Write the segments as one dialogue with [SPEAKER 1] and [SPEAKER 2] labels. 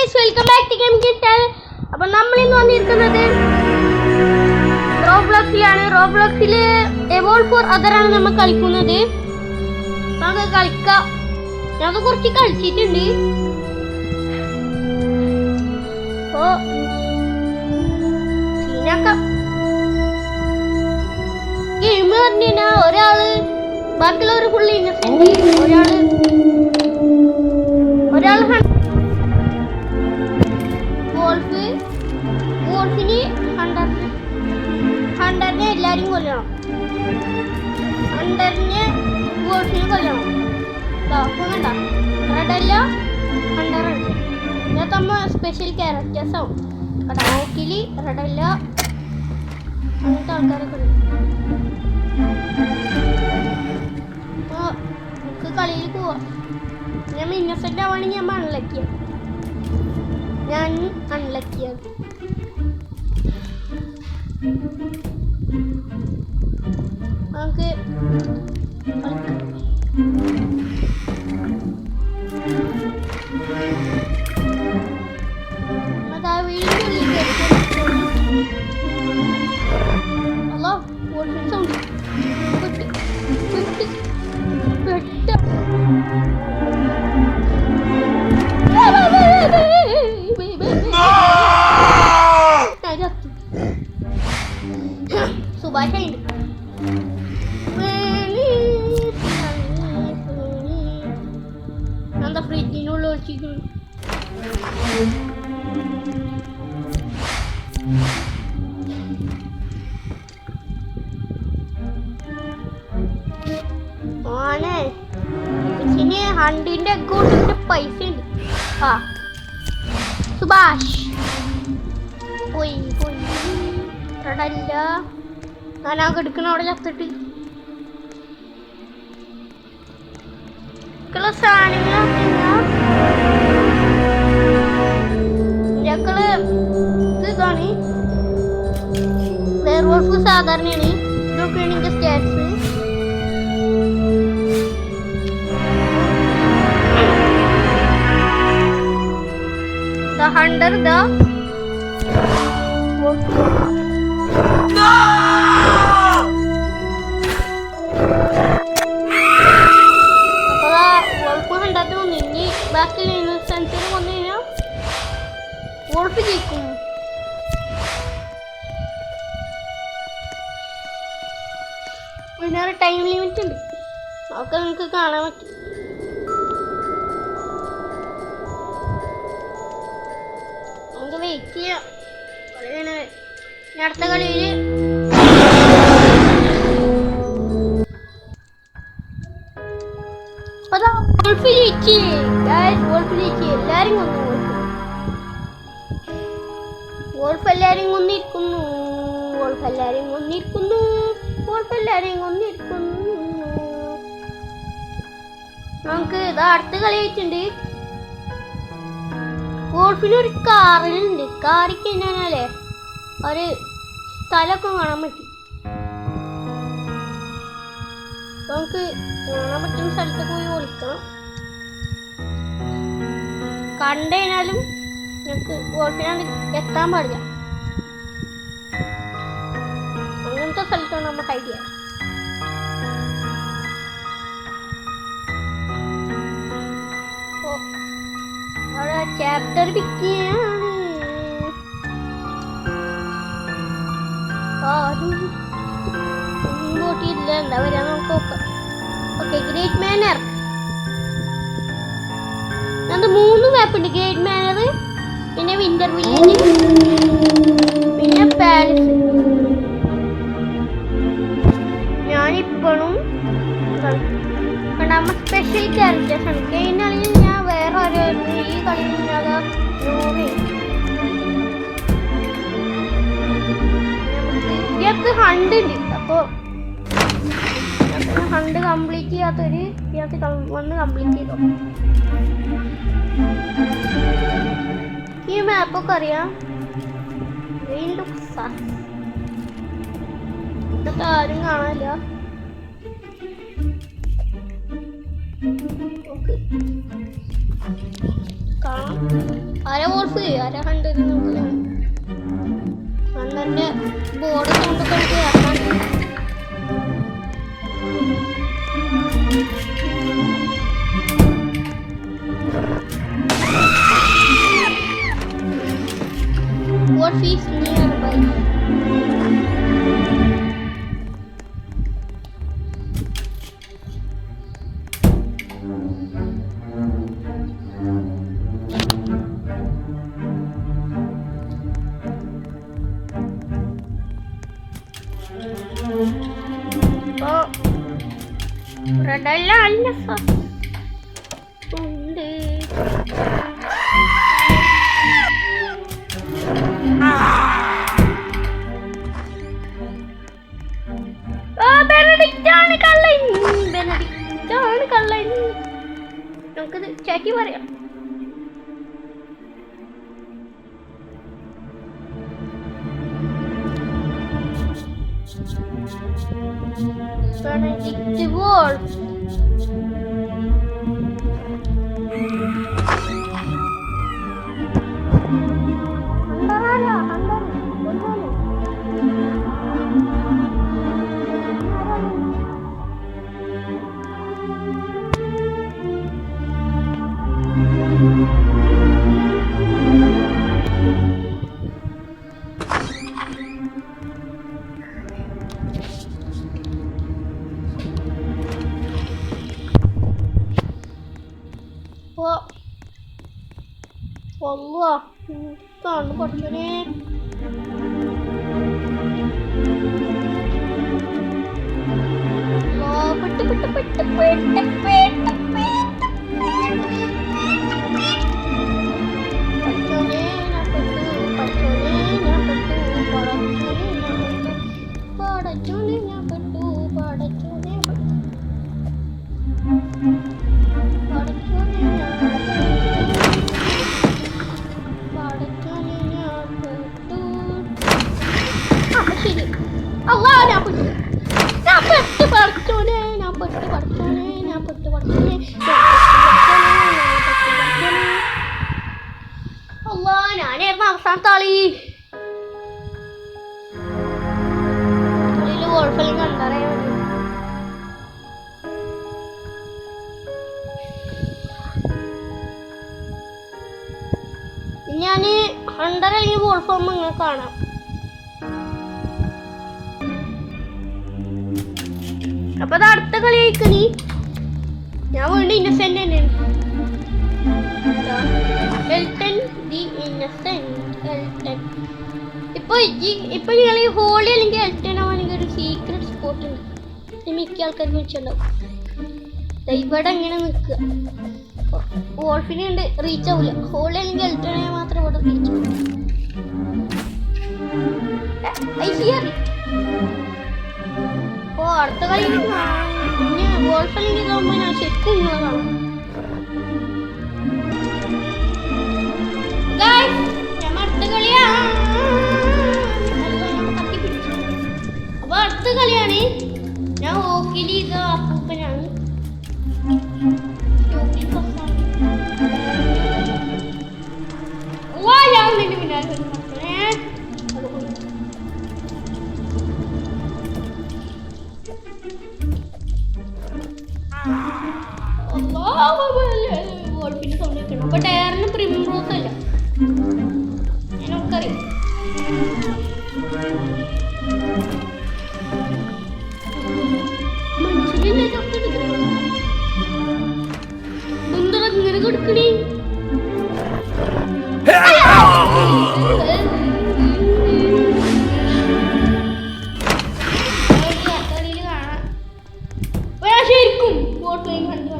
[SPEAKER 1] Guys, welcome back to game കിട്ടൽ. അപ്പോൾ നമ്മൾ ഇന്ന് വന്നിരിക്കുന്നത് റോബ്ലോക്സിലാണ്. റോബ്ലോക്സിൽ എവോൾവ് ഫോർ അതർ ആണ് നമ്മൾ കളിക്കുന്നത്. നമുക്ക് കളിക്കാം. ഞാൻ കുറച്ച് കളിച്ചിട്ടുണ്ട്. അപ്പോൾ സീനാക്കാം. ഗെയിം പറഞ്ഞു കഴിഞ്ഞാൽ ഒരാള് ബാക്കിയുള്ളവർ ഫുള്ള് ഇന്നസെന്റ്, ഒരാൾ വോൾഫിന് ഹണ്ടറിനെ എല്ലാരും കൊല്ലണം. ഹണ്ടറിനെ വോൾഫിനെ കൊല്ലണം. റെഡല്ല ഹണ്ടറാണ്. ഇതിനകത്ത് നമ്മ സ്പെഷ്യൽ ക്യാരക്ടേഴ്സ് ആവും. നോക്കില് റെഡല്ല അങ്ങനത്തെ ആൾക്കാരൊക്കെ ഉണ്ട്. അപ്പോൾ നമുക്ക് കളിയിൽ പോവാം. ഞാൻ ഇന്നസെന്റ് ആവുകയാണെങ്കിൽ ഞാൻ അൺലക്കിയാണ്. നമുക്ക് സുഭാഷുണ്ട്. എന്താ ഫ്രിഡ്ജിനുള്ള ഒഴിച്ചിട്ടുണ്ട്. പിന്നെ ഹണ്ടിന്റെ അക്കൗണ്ടിന്റെ പൈസ ഉണ്ട്. ആ സുഭാഷ് പോയി റെഡല്ല. ഞാൻ ആ കെടുക്കണ അവിടെ ചത്തിട്ട് സാധനങ്ങളൊക്കെ ഇതാണ്. വേർവോൾഫ് സാധാരണയാണ്. ഇതൊക്കെയാണ് ഇതിന്റെ സ്റ്റാറ്റ്സ്. The hunter, the ബാക്കിൽ ഇന്നസെന്റിന് വന്നു കഴിഞ്ഞാൽ വോൾഫ് ജയിക്കും. പിന്നെ ഒരു ടൈം ലിമിറ്റ് ഉണ്ട്. അതൊക്കെ നിങ്ങൾക്ക് കാണാൻ പറ്റും. നമുക്ക് വെയിറ്റ് ചെയ്യാം. അടുത്ത കളിയിൽ എല്ലാരും കൊന്നിരിക്കുന്നു. നമുക്ക് ഇതാ അടുത്ത കളി ആയിട്ടുണ്ട്. വോൾഫിന് ഒരു കാറിലുണ്ട്. കാറിൽ കഴിഞ്ഞാലേ ഒരു സ്ഥലമൊക്കെ കാണാൻ പറ്റും. നമുക്ക് കാണാൻ പറ്റുന്ന സ്ഥലത്തൊക്കെ പോയി വിളിക്കണം. കണ്ടു കഴിഞ്ഞാലും ഞങ്ങൾക്ക് വോൾഫിനാണ് എത്താൻ പാടില്ല. അങ്ങനത്തെ സ്ഥലത്താണ് നമ്മൾ ഹൈഡ് ചെയ്യുക. അവിടെ ചാപ്റ്റർ പിക്ക് ചെയ്യാണ്. മുൻപോട്ടില്ല, എന്താ വരാ നമുക്ക് നോക്കാം. Okay, great manner. അത് 3 മാപ്പ് ഉണ്ട്. ഗ്രേറ്റ് മാനർ, പിന്നെ വിന്റർ വില്ലേജ്, പിന്നെ പാലസ്. ഞാനിപ്പോഴും നമ്മ സ്പെഷ്യൽ ക്യാരക്ടേഴ്സ് ആണ്. കഴിഞ്ഞാണെങ്കിൽ ഞാൻ വേറെ ഒരു ഈ കളിയിൽ ഇതിനകത്ത് ഹണ്ട് ഉണ്ട്. അപ്പോൾ ഹണ്ട് കംപ്ലീറ്റ് ചെയ്യാത്തൊരു ഇതിനകത്ത് വന്ന് കംപ്ലീറ്റ് ചെയ്തോ. ഈ മാപ്പൊക്കെ അറിയാം. ഇതൊക്കെ ആരും കാണാനില്ല. കാണാം. ആരാ വോൾഫ് ആരാ കണ്ടത് നോക്കില്ല അണ്ണന്റെ ബോർഡ് സൗണ്ടൊക്കെ എനിക്ക് കേൾക്കാൻ Wolf is nearby. Oh, radalla alla fa. Unde. ബെനഡിക്റ്റാണ് കള്ളൻ ബെനഡിക്റ്റാണ് കള്ളൻ നമുക്കത് ചാറ്റി പറയാം Benedict Wolf والله طعن برشلونة الله بت بت بت بت Allah nak pergi. Nak pergi Barcelona, nak pergi Barcelona, nak pergi Barcelona. Allah, nak ni pasang tali. Tali lu wolfling andar ya. Ini ani andar ini wolf mengenai അപ്പൊ അത് അടുത്ത കളി കഴിക്കണി ഞാൻ വേണ്ടി ഇന്നസെന്റ് തന്നെയാണ് എൽട്ടൻ ദി ഇന്നസെന്റ് എൽട്ടൻ ഇപ്പൊ നിങ്ങൾ ഈ ഹോളി അല്ലെങ്കിൽ എൽട്ടൻ ആവാണെങ്കിൽ ഒരു സീക്രട്ട് സ്പോട്ട് ഉണ്ട് മിക്ക ആൾക്കാർക്ക് വെച്ചിട്ടുണ്ടാവും ഇവിടെ ഇങ്ങനെ നിൽക്കുക വോൾഫിനെ ഉണ്ട് റീച്ച് ആവില്ല ഹോളി അല്ലെങ്കിൽ എൽട്ടനെ മാത്രം ഇവിടെ റീച്ച് ആവും ഓ അടുത്ത കളി പിന്നെ വോൾഫല്ലെങ്കിൽ ഇതാകുമ്പോൾ ഞാൻ ശരിക്കും ഇങ്ങനെ കാണും ഞമ്മ അടുത്ത കളിയാ അപ്പൊ അടുത്ത കളിയാണ് ഞാൻ ഓക്കിലി ഇത് അപ്പൂപ്പനാണ് ഞാൻ നിന്റെ പിന്നാലെ വോൾഫിന്റെ സൗണ്ട് വെക്കണം അപ്പൊ ടയറിന് പ്രിംറോസ് അല്ല ഞാനൊക്കറിയാം മനുഷ്യനെ ഇങ്ങനെ കൊടുക്കണേ ശരിക്കും വോട്ട് കണ്ടു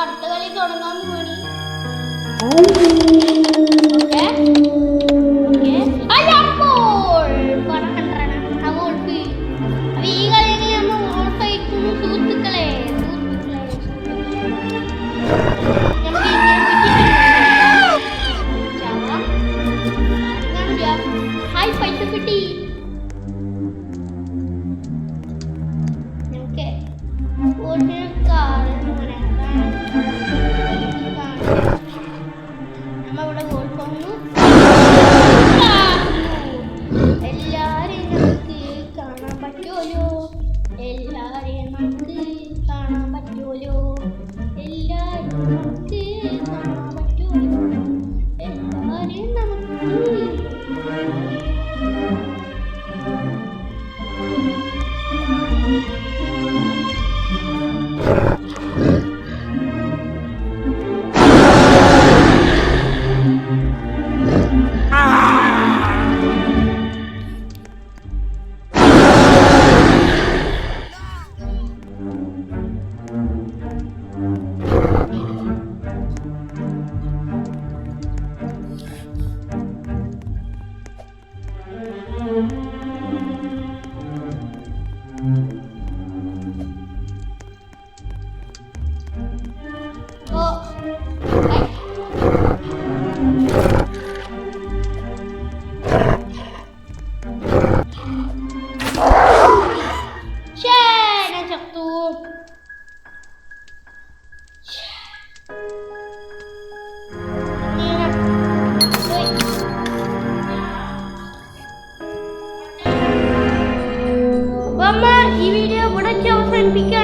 [SPEAKER 1] അടുത്ത കളി തുടങ്ങാൻ പോണി ഈ കളി നമ്മൾ ഓൾഫായിരിക്കുന്നു ഈ വീഡിയോ ഇവിടെ അവസാനിപ്പിക്കാം.